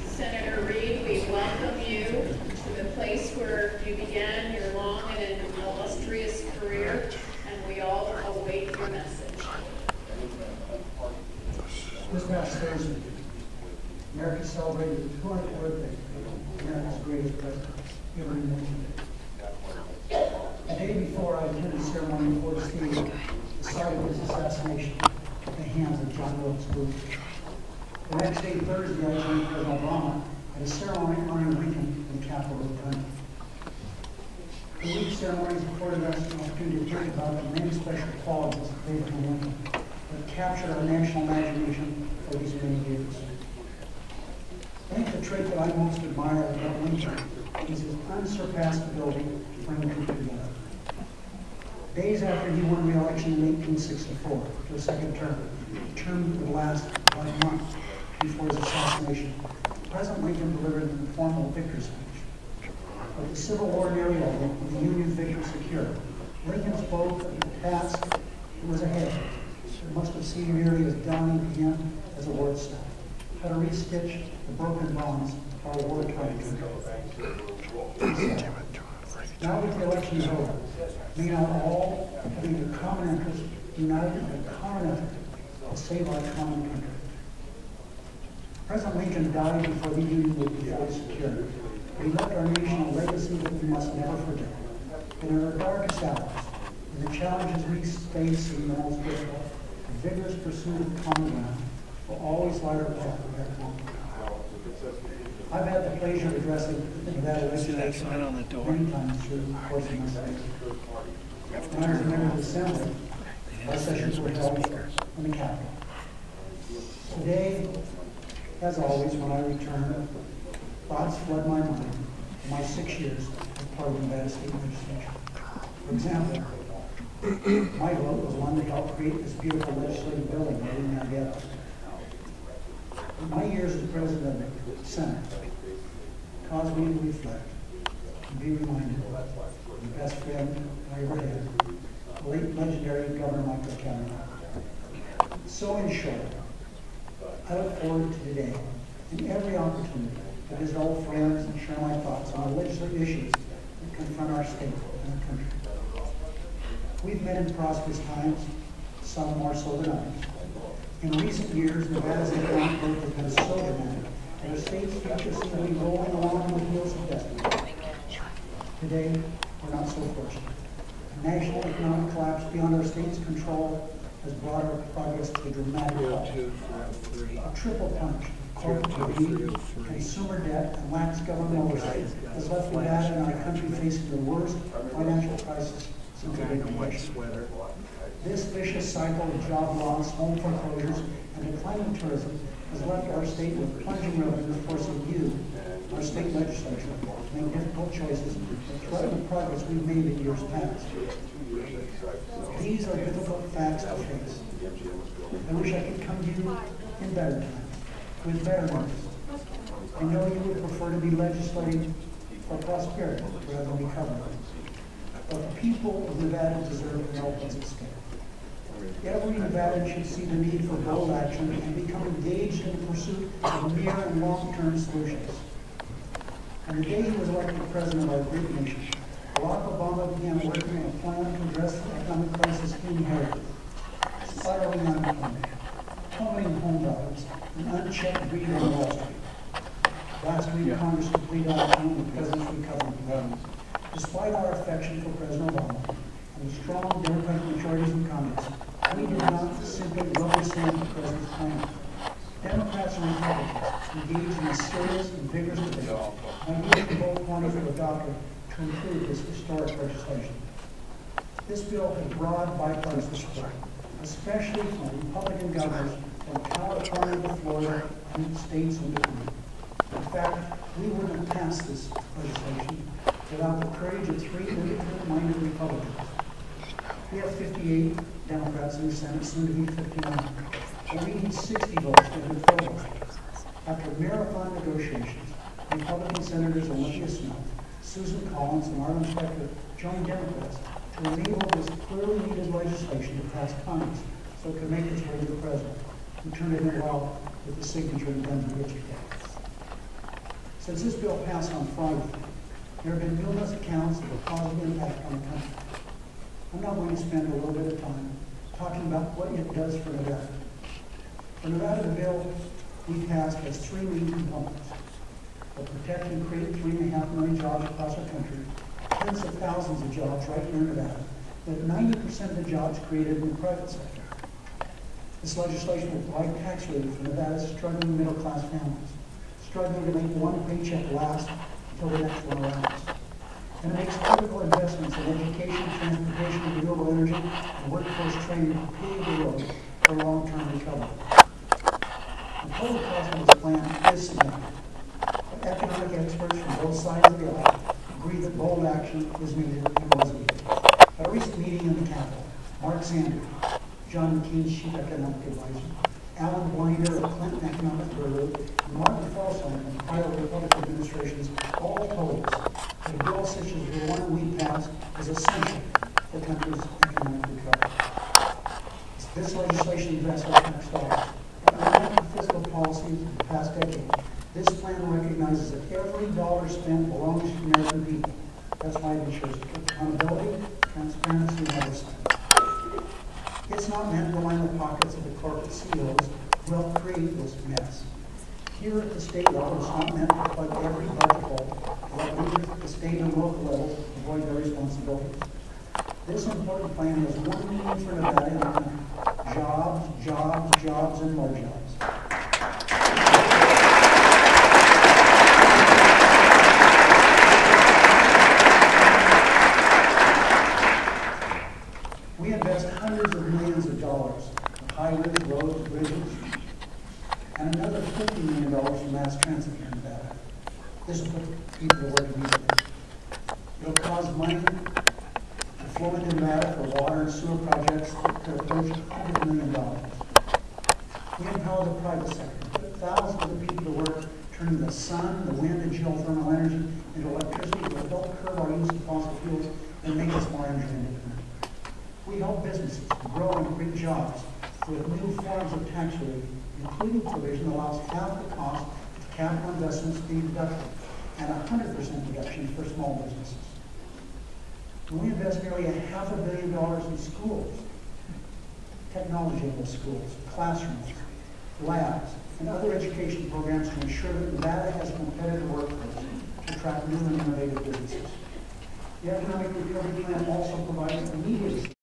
Senator Reid, we welcome you to the place where you began your long and illustrious career, and we all await your message. This past Thursday, America celebrated the 200th birthday of America's greatest president, Harry Reid. The day before I attended the ceremony before the stage, the site of his assassination at the hands of John Wilkes Booth. The next day, Thursday, I joined President Obama at a ceremony honoring Lincoln in the Capitol Rotunda. The week ceremonies afforded us an opportunity to think about the many special qualities of Abraham Lincoln that captured our national imagination for these many years. I think the trait that I most admire about Lincoln is his unsurpassed ability to bring people together. Days after he won re-election in 1864 to a second term, the term would last about a month before his assassination, President Lincoln delivered an informal victory speech. With the Civil War nearly over and the Union's victory secure, Lincoln spoke of the task that was ahead. It must have seemed nearly as daunting to him as a war staff. How to restitch the broken bonds of our war-torn country. Now that the election is over, may not all, having a common interest, united in a common effort to save our common country. President Lincoln died before the Union would be fully secured. He left our nation a legacy that we must never forget. In our darkest hours, in the challenges we face in the most difficult, the vigorous pursuit of common ground will always light our path to that moment. I've had the pleasure of addressing the Nevada Legislature many times through the course of my life. When I was a member of the Assembly, our sessions were held in the Capitol. Today, as always, when I return, thoughts flood my mind in my 6 years as part of the Nevada State Legislature. For example, my vote was one to help create this beautiful legislative building that we now get. My years as president of the Senate caused me to reflect and be reminded of the best friend I ever had, the late legendary Governor Michael Cameron. So in short, I look forward to today and every opportunity to visit old friends and share my thoughts on the legislative issues that confront our state and our country. We've met in prosperous times, some more so than others. In recent years, Nevada's economic growth has been so dramatic that our state's future seems to be rolling along on the heels of destiny. Today, we're not so fortunate. A national economic collapse beyond our state's control has brought our progress to a dramatic halt. A triple punch of corporate greed, consumer debt, and lax government oversight has left Nevada and our country facing the worst financial crisis since the Great Depression. This vicious cycle of job loss, home foreclosures, and declining tourism has left our state with plunging revenues, forcing you, our state legislature, to make difficult choices that threaten the progress we've made in years past. These are difficult facts to face. I wish I could come to you in better times, with better news. I know you would prefer to be legislating for prosperity rather than recovery. But the people of Nevada deserve no pleasant escape. Every Nevadan should see the need for bold action and become engaged in the pursuit of near and long-term solutions. On the day he was elected president of our great nation, Barack Obama began working on a plan to address the economic crisis he inherited. Spiraling unemployment, plummeting home values, and unchecked greed on Wall Street. Last week, Congress completed our term with the President's Recovery Program. Despite our affection for President Obama and the strong Democratic majorities in Congress, We did not simply rubber stamp the president's plan. Democrats and Republicans engaged in a serious and vigorous debate on using both parties of the doctrine to improve this historic legislation. This bill has broad bipartisan support, especially from Republican governors from California to Florida and states in between. In fact, we wouldn't have passed this legislation without the courage of 3 independent-minded Republicans. We have 58 Democrats in the Senate, soon to be 59. And we need 60 votes to move forward. After marathon negotiations, Republican Senators Olympia Smith, Susan Collins, and Arlen Specter joined Democrats to enable this clearly needed legislation to pass Congress so it could make its way to the president, who turned it in well with the signature and done yesterday. Since this bill passed on Friday, there have been numerous accounts of the positive impact on the country. I'm now going to spend a little bit of time talking about what it does for Nevada. For Nevada, the bill we passed has 3 main components. It will protect and create 3.5 million jobs across our country, tens of thousands of jobs right here in Nevada, with 90% of the jobs created in the private sector. This legislation will provide tax relief for Nevada's struggling middle-class families, struggling to make one paycheck last until the next one arrives. And it makes critical investments in education, transportation, renewable energy, and workforce training to pave the road for long-term recovery. The total cost of this plan is significant, but economic experts from both sides of the aisle agree that bold action is needed and was needed. At a recent meeting in the Capitol, Mark Sanders, John McCain's chief economic advisor, Alan Blinder of Clinton Economic Bureau, and Martin Falson of prior Republican administrations all told us that a bill such as the one we passed is essential for the country's economic recovery. This legislation invests our tax dollars. Unlike the fiscal policies of the past decade, this plan recognizes that every dollar spent belongs to the American people. That's why it ensures accountability, transparency, and oversight. It's not meant to line the pockets of the corporate CEOs who help create this mess. Here at the state level, it's not meant to plug every budget hole, let leaders at the state and local levels avoid their responsibilities. This important plan has one meaning for Nevada and the country: jobs, jobs, jobs, and more jobs. We invest hundreds of millions of dollars in highways, roads, bridges, and another $50 million for mass transit here in Nevada. This will put people to work immediately. It'll cause money to flow into Nevada for water and sewer projects that could approach $100 million. We empower the private sector to put thousands of people to work, turning the sun, the wind, and geothermal energy into electricity that will help curb our use of fossil fuels and make us more energy independent. We help businesses grow and create jobs with new forms of tax relief, including provision that allows half the cost of capital investments to be deducted and 100% deduction for small businesses. And we invest nearly $500 million in schools, technology-enabled schools, classrooms, labs, and other education programs to ensure that Nevada has a competitive workforce to attract new and innovative businesses. The economic recovery plan also provides immediate